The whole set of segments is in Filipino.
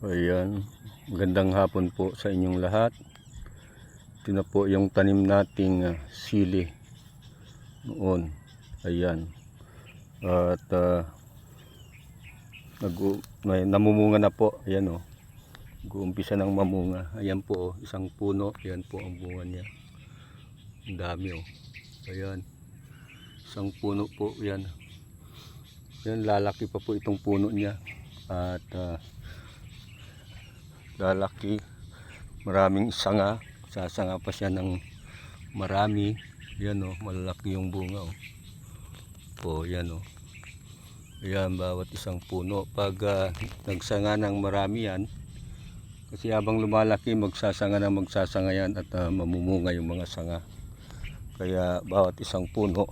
Ayan, magandang hapon po sa inyong lahat. Ito na po yung tanim nating sili noon. Ayan. At may namumunga na po. Ayan o. Nag-uumpisa ng mamunga. Ayan po o, isang puno. Ayan po ang bunga niya. Ang dami o. Ayan. Isang puno po. Ayan. Ayan, lalaki pa po itong puno niya. At lalaki, maraming sanga, sasanga pa siya ng marami. Yan o, malalaki yung bunga o. O yan o, yan bawat isang puno. Pag nagsanga ng marami yan, kasi habang lumalaki magsasanga yan at mamumunga yung mga sanga. Kaya bawat isang puno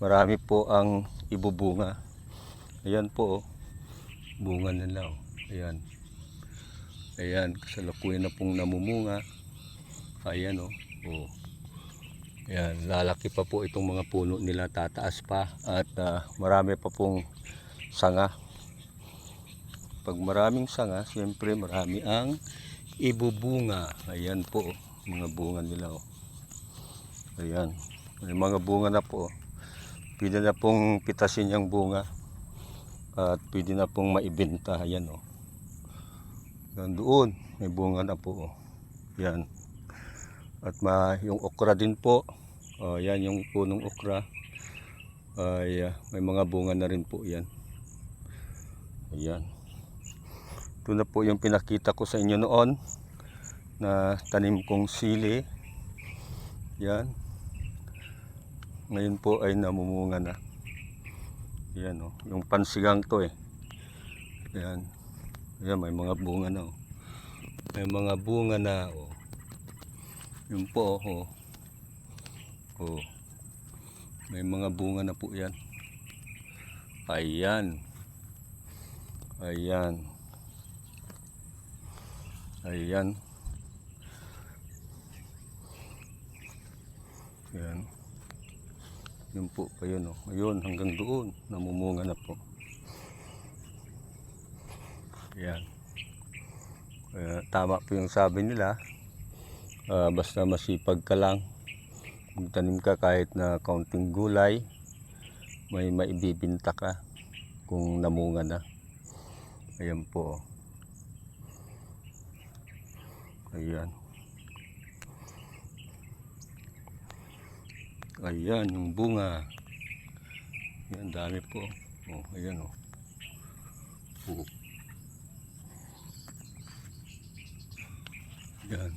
marami po ang ibubunga. Ayan po o, bunga nila o. Ayan. Ayan, kasalukuyan na pong namumunga. Ayan o. Oh. Ayan, lalaki pa po itong mga puno nila, tataas pa. At marami pa pong sanga. Pag maraming sanga, siyempre marami ang ibubunga. Ayan po, mga bunga nila o. Ayan, may mga bunga na po. Pwede na pong pitasin yung bunga. At pwede na pong maibenta. Ayan o. Doon may bunga na po. Yan. At yung okra din po. Yan yung punong okra. May mga bunga na rin po yan. Ayan. Ito na po yung pinakita ko sa inyo noon na tanim kong sili. Yan. Ngayon po ay namumunga na. Yan o. Yung pansigang to eh. Yan. Ayan, may mga bunga na oh. May mga bunga na oh. Yun po oh. Oh. May mga bunga na po yan. Ayan. Ayan. Ayan. Ayan. Yun po pa yun oh. Ayun, hanggang doon namumunga na po. Ayan. Tama po yung sabi nila, basta masipag ka lang, magtanim ka kahit na kaunting gulay, may maibibinta ka kung namunga na. Ayan po. Ayan. Ayan yung bunga. Ayan, dami po. Oh, ayan oh. Oh. Yan.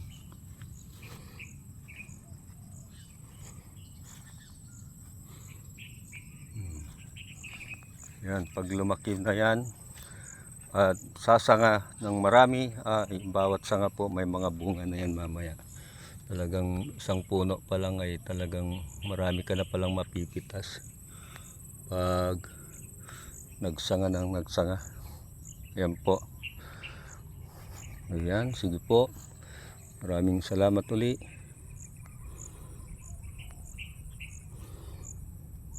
Yan, pag lumaki na yan at sasanga ng marami, bawat sanga po may mga bunga na yan mamaya. Talagang isang puno pa lang ay talagang marami ka na palang mapipitas pag nagsanga ng nagsanga. Yan po. Ayan, sige po. Maraming salamat uli.